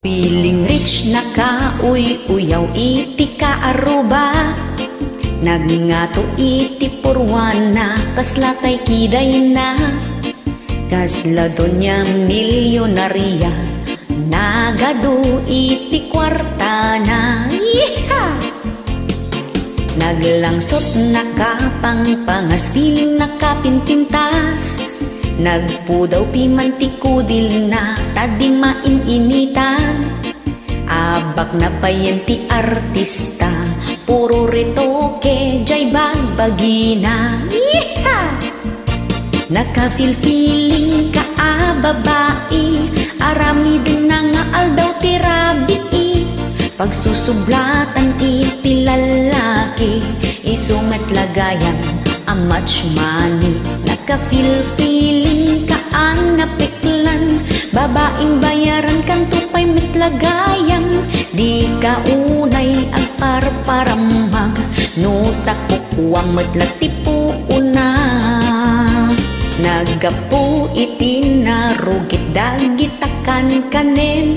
Feeling rich na ka, uyaw iti ka aruba. Nagngato iti purwana, kaslatay kiday na. Kasla donya milyonarya, nagadu iti kwarta na. Yeeha! Naglangsot na ka pangpangas, feeling na ka pinpintas. Nagpudaw pimantikudil na, tadi maininitan. Abak na payanti artista, puro retoke, jay bagbagina. Yeeha! Naka-feel-feeling ka babae, arami din na nga aldaw tirabi. Pagsusublatan iti lalaki, isumet lagayan much money. Naka-feel-feeling ka napiklan, babaeng bayaran kan tupay mitlagayan. Di ka unay agparparamag, nutak kukuwang matlatipo una. Nagapu iti narugit dagitakan kanen,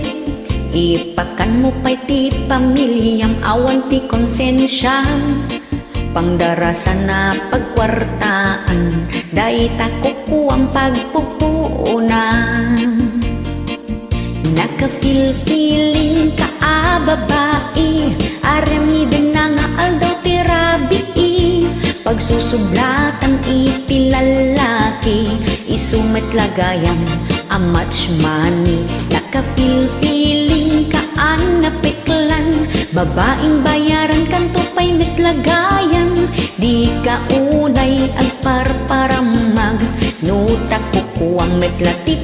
ipakan mo pa'y ti pamilyam awan ti konsensya. Pangdarasan na pagkwartaan, dahi ta kukuwang pagpupunan. Naka-feel-feeling ka babae, arami din na nga aldaw tirabi. Pagsusublatan iti lalaki, isumet lagayan much money. Naka-feel-feeling ka napiklan, babaeng bayaran kan tupay mitlagayan. Di ka unay agparparamag, nutak kukuwang metlatik